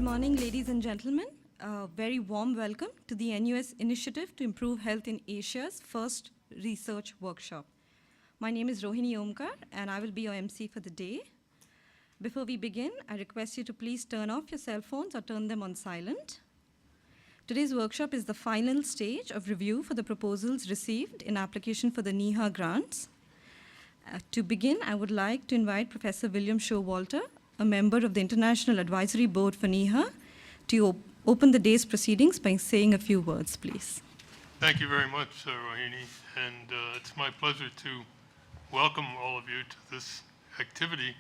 morning, ladies and gentlemen. A very warm welcome to the NUS Initiative to Improve Health in Asia's first research workshop. My name is Rohini Omkar, and I will be your MC for the day. Before we begin, I request you to please turn off your cell phones or turn them on silent. Today's workshop is the final stage of review for the proposals received in application for the NIHA grants. To begin, I would like to invite Professor William Schowalter, a member of the International Advisory Board for NIHA, to open the day's proceedings by saying a few words, please. Thank you very much, Rohini, and it's my pleasure to welcome all of you to this activity,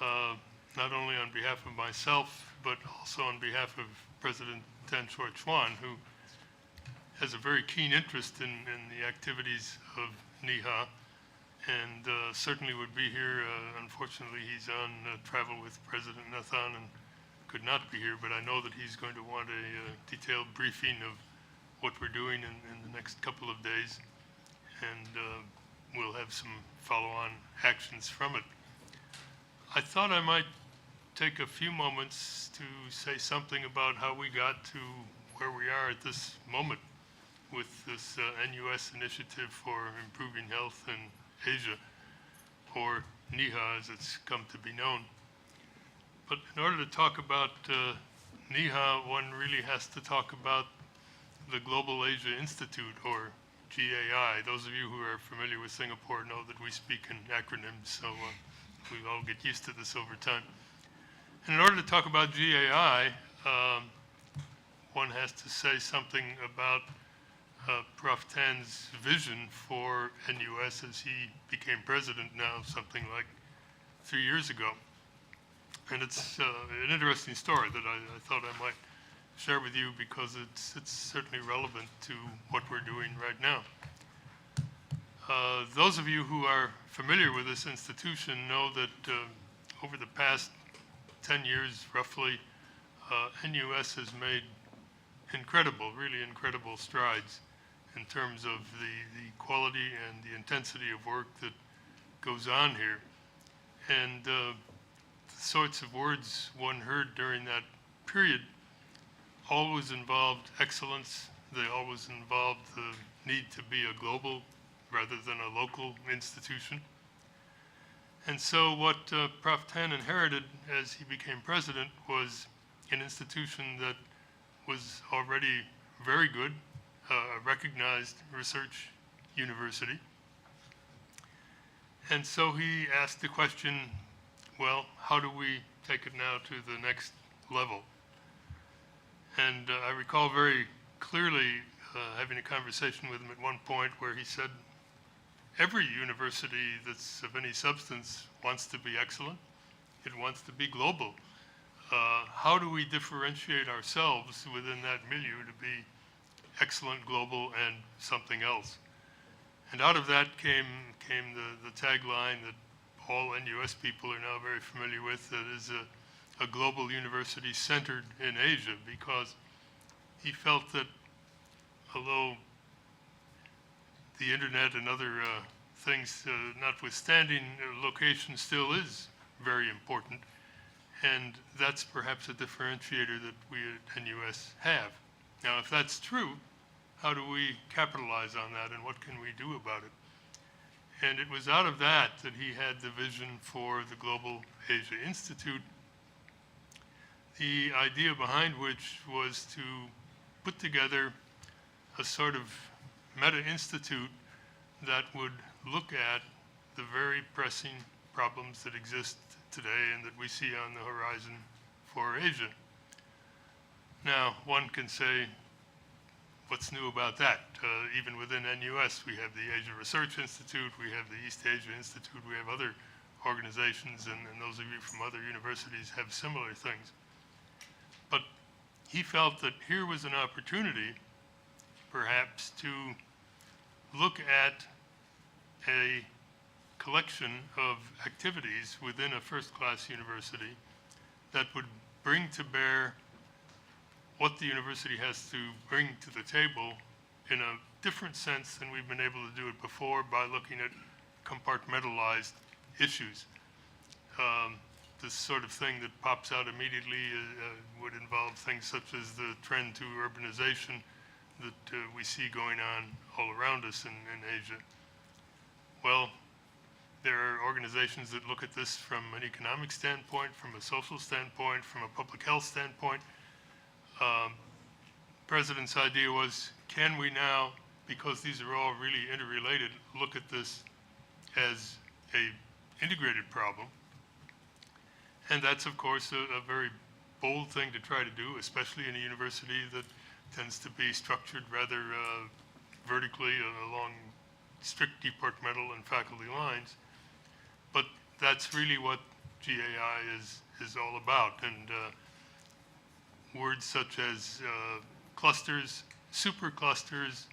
not only on behalf of myself, but also on behalf of President Tan Chor Chuan, who has a very keen interest in the activities of NIHA, and certainly would be here. Unfortunately, he's on travel with President Nathan and could not be here, but I know that he's going to want a detailed briefing of what we're doing in the next couple of days, and we'll have some follow-on actions from it. I thought I might take a few moments to say something about how we got to where we are at this moment with this NUS initiative for improving health in Asia, or NIHA as it's come to be known. But in order to talk about NIHA, one really has to talk about the Global Asia Institute, or GAI. Those of you who are familiar with Singapore know that we speak in acronyms, so we all get used to this over time. And in order to talk about GAI, one has to say something about Prof. Tan's vision for NUS as he became president now something like 3 years ago. And it's an interesting story that I thought I might share with you because it's certainly relevant to what we're doing right now. Those of you who are familiar with this institution know that over the past 10 years roughly, NUS has made really incredible strides in terms of the quality and the intensity of work that goes on here. And the sorts of words one heard during that period always involved excellence. They always involved the need to be a global rather than a local institution. And so what Prof. Tan inherited as he became president was an institution that was already very good, a recognized research university. And so he asked the question, well, how do we take it now to the next level? And I recall very clearly having a conversation with him at one point where he said, every university that's of any substance wants to be excellent. It wants to be global. How do we differentiate ourselves within that milieu to be excellent, global, and something else? And out of that came the tagline that all NUS people are now very familiar with, that is a global university centered in Asia, because he felt that although the internet and other things notwithstanding, location still is very important, and that's perhaps a differentiator that we at NUS have. Now, if that's true, how do we capitalize on that, and what can we do about it? And it was out of that that he had the vision for the Global Asia Institute, the idea behind which was to put together a sort of meta-institute that would look at the very pressing problems that exist today and that we see on the horizon for Asia. Now, one can say, what's new about that? Even within NUS, we have the Asia Research Institute, we have the East Asia Institute, we have other organizations, and those of you from other universities have similar things. But he felt that here was an opportunity, perhaps, to look at a collection of activities within a first-class university that would bring to bear what the university has to bring to the table in a different sense than we've been able to do it before by looking at compartmentalized issues. this sort of thing that pops out immediately would involve things such as the trend to urbanization that we see going on all around us in Asia. Well, there are organizations that look at this from an economic standpoint, from a social standpoint, from a public health standpoint. President's idea was, can we now, because these are all really interrelated, look at this as a integrated problem? And that's, of course, a very bold thing to try to do, especially in a university that tends to be structured rather vertically along strict departmental and faculty lines. But that's really what GAI is all about. And words such as clusters, superclusters,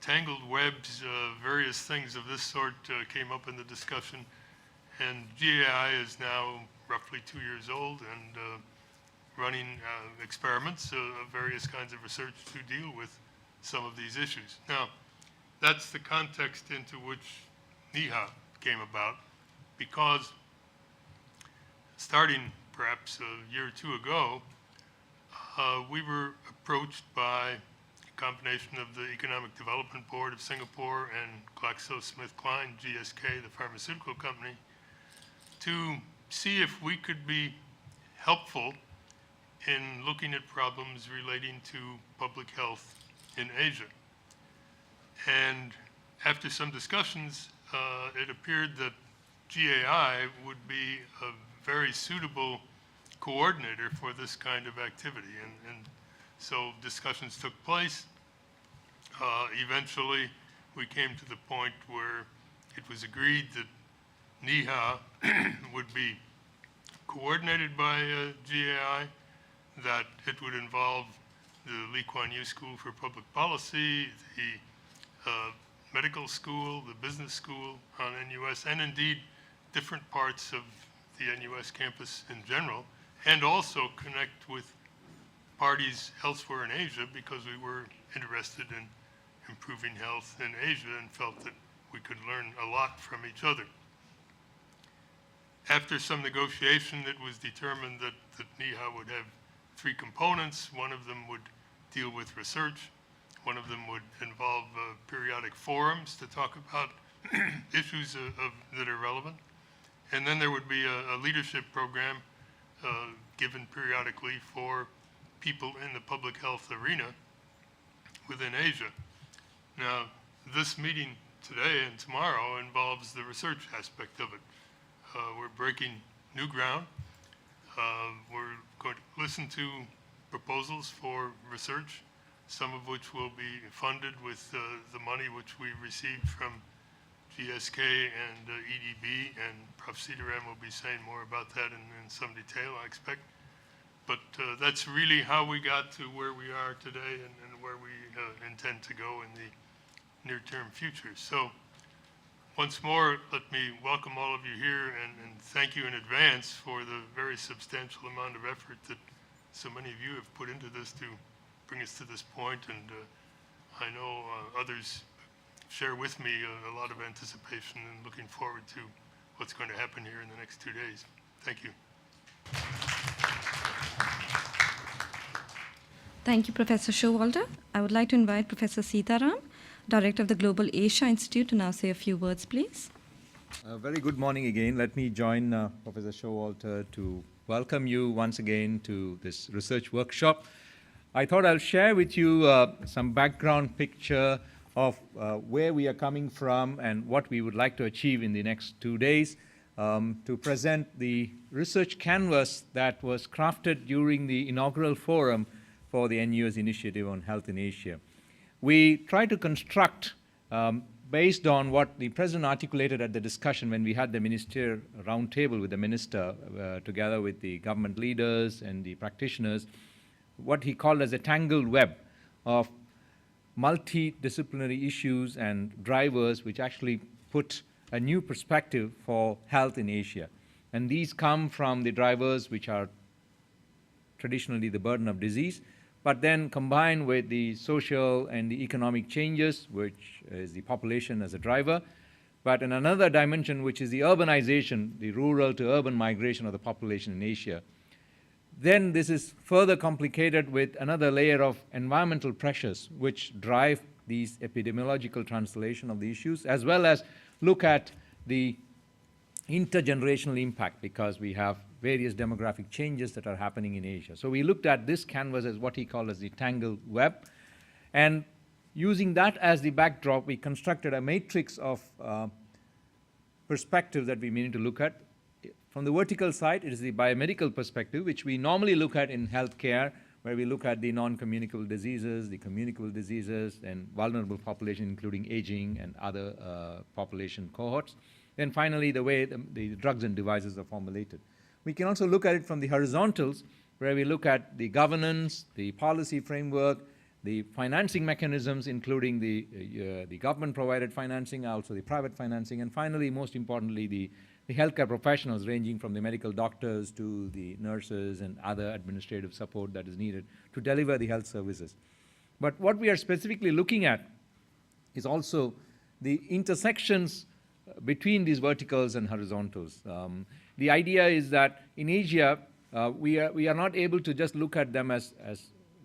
tangled webs, various things of this sort came up in the discussion. And GAI is now roughly 2 years old and running experiments of various kinds of research to deal with some of these issues. Now, that's the context into which NIHA came about, because starting perhaps a year or two ago, we were approached by a combination of the Economic Development Board of Singapore and GlaxoSmithKline, GSK, the pharmaceutical company, to see if we could be helpful in looking at problems relating to public health in Asia. And after some discussions, it appeared that GAI would be a very suitable coordinator for this kind of activity. And so discussions took place. Eventually, we came to the point where it was agreed that NIHA would be coordinated by GAI, that it would involve the Lee Kuan Yew School for Public Policy, the medical school, the business school on NUS, and indeed different parts of the NUS campus in general, and also connect with parties elsewhere in Asia, because we were interested in improving health in Asia and felt that we could learn a lot from each other. After some negotiation, it was determined that NIHA would have 3 components. One of them would deal with research. One of them would involve periodic forums to talk about issues that are relevant. And then there would be a leadership program given periodically for people in the public health arena within Asia. Now, this meeting today and tomorrow involves the research aspect of it. We're breaking new ground. We're going to listen to proposals for research, some of which will be funded with the money which we received from GSK and EDB, and Prof Seetharam will be saying more about that in some detail, I expect. But that's really how we got to where we are today and where we intend to go in the near-term future. So once more, let me welcome all of you here and thank you in advance for the very substantial amount of effort that so many of you have put into this to bring us to this point. And I know others share with me a lot of anticipation and looking forward to what's going to happen here in the next 2 days. Thank you. Thank you, Professor Schowalter. I would like to invite Professor Seetharam, Director of the Global Asia Institute, to now say a few words, please. Very good morning again. Let me join Professor Schowalter to welcome you once again to this research workshop. I thought I'll share with you some background picture of where we are coming from and what we would like to achieve in the next 2 days to present the research canvas that was crafted during the inaugural forum for the NUS Initiative on Health in Asia. We try to construct, based on what the President articulated at the discussion when we had the ministerial roundtable with the minister, together with the government leaders and the practitioners, what he called as a tangled web of multidisciplinary issues and drivers which actually put a new perspective for health in Asia. And these come from the drivers which are traditionally the burden of disease, but then combined with the social and the economic changes, which is the population as a driver, but in another dimension, which is the urbanization, the rural to urban migration of the population in Asia. Then this is further complicated with another layer of environmental pressures which drive these epidemiological translation of the issues, as well as look at the intergenerational impact, because we have various demographic changes that are happening in Asia. So we looked at this canvas as what he called as the tangled web, and using that as the backdrop, we constructed a matrix of perspectives that we need to look at. From the vertical side, it is the biomedical perspective, which we normally look at in healthcare, where we look at the non-communicable diseases, the communicable diseases, and vulnerable population, including aging and other population cohorts. Then finally, the way the drugs and devices are formulated. We can also look at it from the horizontals, where we look at the governance, the policy framework, the financing mechanisms, including the government-provided financing, also the private financing, and finally, most importantly, the healthcare professionals, ranging from the medical doctors to the nurses and other administrative support that is needed to deliver the health services. But what we are specifically looking at is also the intersections between these verticals and horizontals. The idea is that in Asia, we are not able to just look at them as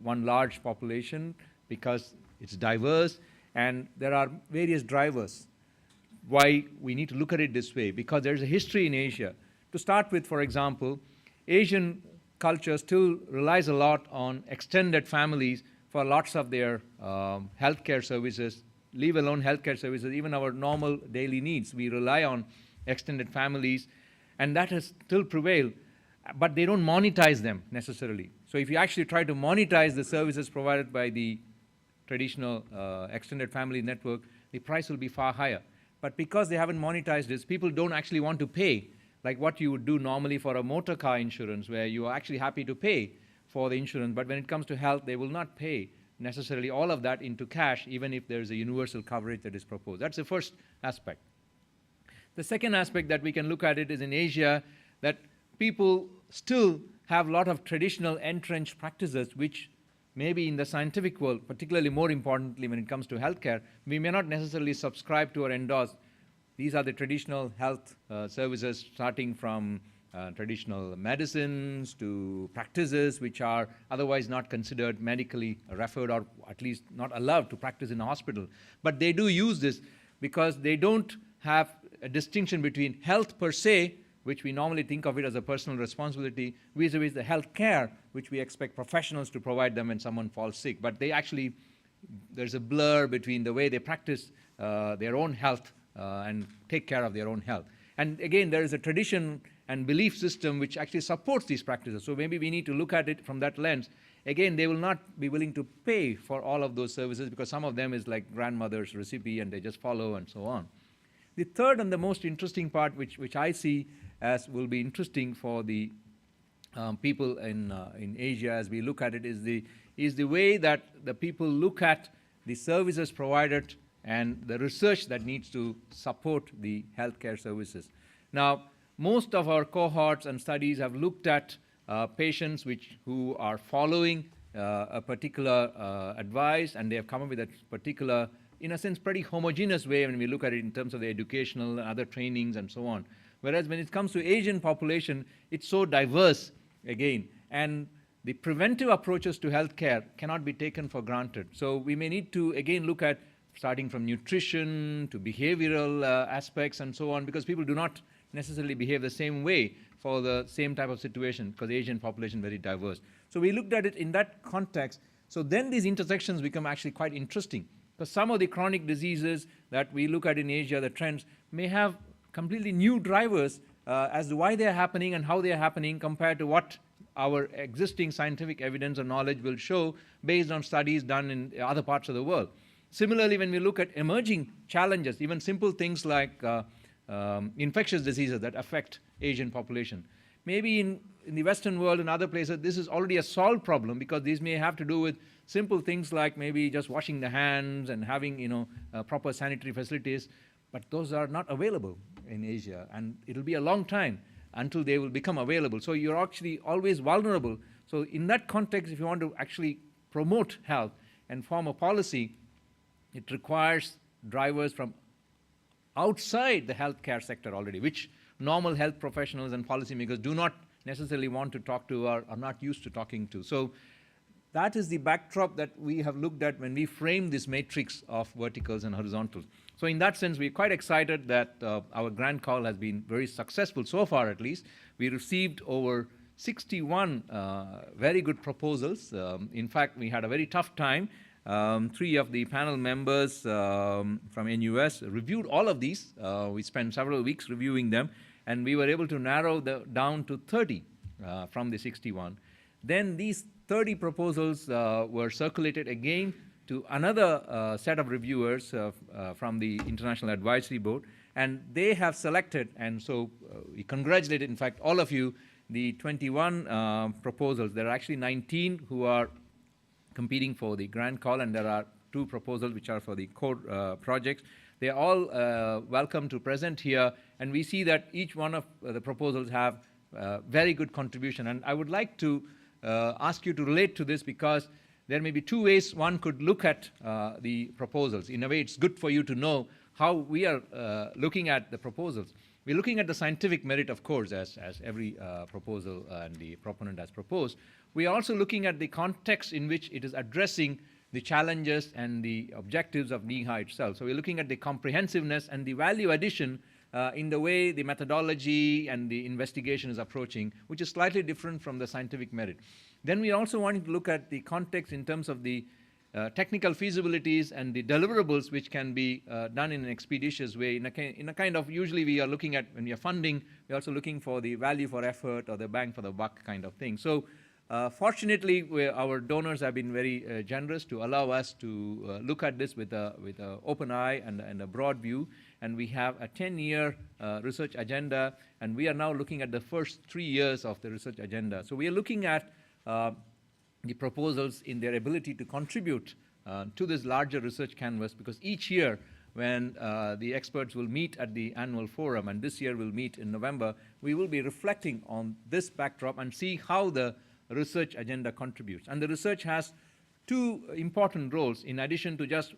one large population, because it's diverse, and there are various drivers why we need to look at it this way, because there's a history in Asia. To start with, for example, Asian culture still relies a lot on extended families for lots of their healthcare services, leave alone healthcare services, even our normal daily needs. We rely on extended families, and that has still prevailed, but they don't monetize them necessarily. So if you actually try to monetize the services provided by the traditional extended family network, the price will be far higher. But because they haven't monetized this, people don't actually want to pay like what you would do normally for a motor car insurance, where you are actually happy to pay for the insurance. But when it comes to health, they will not pay necessarily all of that into cash, even if there's a universal coverage that is proposed. That's the first aspect. The second aspect that we can look at it is in Asia, that people still have a lot of traditional entrenched practices, which maybe in the scientific world, particularly more importantly when it comes to healthcare, we may not necessarily subscribe to or endorse. These are the traditional health services, starting from traditional medicines to practices which are otherwise not considered medically referred, or at least not allowed to practice in a hospital. But they do use this because they don't have a distinction between health per se, which we normally think of it as a personal responsibility, vis-a-vis the health care, which we expect professionals to provide them when someone falls sick. But they actually, there's a blur between the way they practice their own health and take care of their own health. And again, there is a tradition and belief system which actually supports these practices. So maybe we need to look at it from that lens. Again, they will not be willing to pay for all of those services, because some of them is like grandmother's recipe and they just follow and so on. The third and the most interesting part, which I see as will be interesting for the people in Asia as we look at it, is the way that the people look at the services provided and the research that needs to support the healthcare services. Now, most of our cohorts and studies have looked at patients who are following a particular advice, and they have come up with a particular, in a sense, pretty homogeneous way when we look at it in terms of the educational and other trainings and so on. Whereas when it comes to Asian population, it's so diverse again, and the preventive approaches to healthcare cannot be taken for granted. So we may need to again look at starting from nutrition to behavioral aspects and so on, because people do not necessarily behave the same way for the same type of situation, because the Asian population is very diverse. So we looked at it in that context. So then these intersections become actually quite interesting, because some of the chronic diseases that we look at in Asia, the trends, may have completely new drivers as to why they are happening and how they are happening, compared to what our existing scientific evidence or knowledge will show based on studies done in other parts of the world. Similarly, when we look at emerging challenges, even simple things like infectious diseases that affect Asian population, maybe in the Western world and other places, this is already a solved problem, because these may have to do with simple things like maybe just washing the hands and having proper sanitary facilities, but those are not available in Asia, and it'll be a long time until they will become available. So you're actually always vulnerable. So in that context, if you want to actually promote health and form a policy, it requires drivers from outside the healthcare sector already, which normal health professionals and policymakers do not necessarily want to talk to or are not used to talking to. So that is the backdrop that we have looked at when we frame this matrix of verticals and horizontals. So in that sense, we're quite excited that our grant call has been very successful so far, at least. We received over 61 very good proposals. In fact, we had a very tough time. 3 of the panel members from NUS reviewed all of these. We spent several weeks reviewing them, and we were able to narrow down to 30 from the 61. Then these 30 proposals were circulated again to another set of reviewers from the International Advisory Board, and they have selected, and so we congratulate, in fact, all of you, the 21 proposals. There are actually 19 who are competing for the grant call, and there are 2 proposals which are for the core projects. They are all welcome to present here, and we see that each one of the proposals have very good contribution. And I would like to ask you to relate to this, because there may be 2 ways one could look at the proposals. In a way, it's good for you to know how we are looking at the proposals. We're looking at the scientific merit, of course, as every proposal and the proponent has proposed. We are also looking at the context in which it is addressing the challenges and the objectives of NIHA itself. So we're looking at the comprehensiveness and the value addition in the way the methodology and the investigation is approaching, which is slightly different from the scientific merit. Then we also wanted to look at the context in terms of the technical feasibilities and the deliverables which can be done in an expeditious way. In a kind of, usually we are looking at, when we are funding, we're also looking for the value for effort or the bang for the buck kind of thing. So fortunately, our donors have been very generous to allow us to look at this with an open eye and a broad view. And we have a 10-year research agenda, and we are now looking at the first 3 years of the research agenda. So we are looking at the proposals in their ability to contribute to this larger research canvas, because each year when the experts will meet at the annual forum, and this year we'll meet in November, we will be reflecting on this backdrop and see how the research agenda contributes. And the research has 2 important roles, in addition to just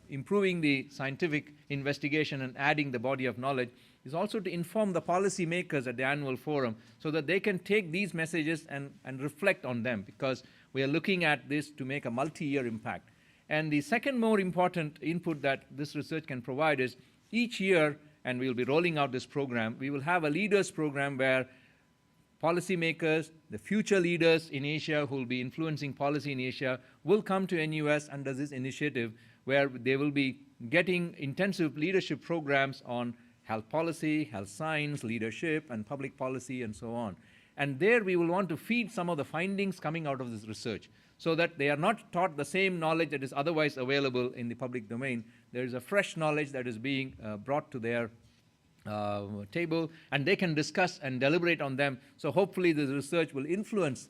improving the scientific investigation and adding the body of knowledge, is also to inform the policy makers at the annual forum so that they can take these messages and reflect on them, because we are looking at this to make a multi-year impact. And the second more important input that this research can provide is each year, and we'll be rolling out this program, we will have a leaders program where policymakers, the future leaders in Asia who will be influencing policy in Asia, will come to NUS under this initiative, where they will be getting intensive leadership programs on health policy, health science, leadership, and public policy, and so on. And there we will want to feed some of the findings coming out of this research, so that they are not taught the same knowledge that is otherwise available in the public domain. There is a fresh knowledge that is being brought to their table, and they can discuss and deliberate on them. So hopefully this research will influence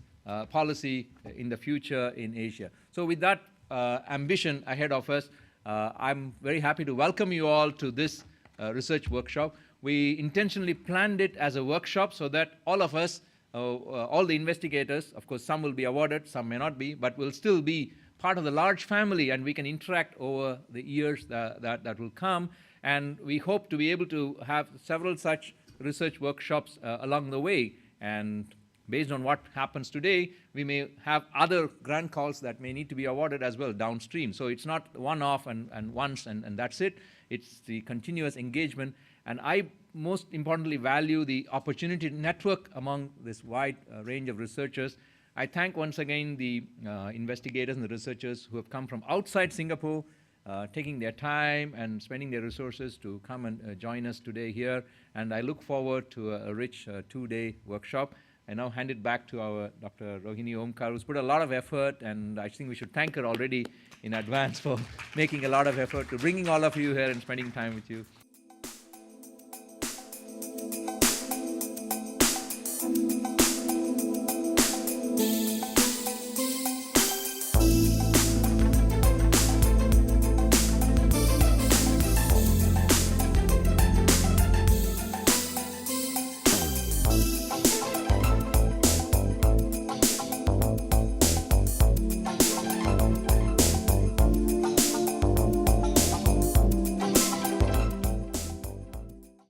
policy in the future in Asia. So with that ambition ahead of us, I'm very happy to welcome you all to this research workshop. We intentionally planned it as a workshop so that all of us, all the investigators, of course some will be awarded, some may not be, but will still be part of the large family, and we can interact over the years that will come. And we hope to be able to have several such research workshops along the way. And based on what happens today, we may have other grant calls that may need to be awarded as well downstream. So it's not one-off and once and that's it. It's the continuous engagement. And I most importantly value the opportunity to network among this wide range of researchers. I thank once again the investigators and the researchers who have come from outside Singapore, taking their time and spending their resources to come and join us today here. And I look forward to a rich 2-day workshop. I now hand it back to our Dr. Rohini Omkar, who's put a lot of effort, and I think we should thank her already in advance for making a lot of effort to bringing all of you here and spending time with you.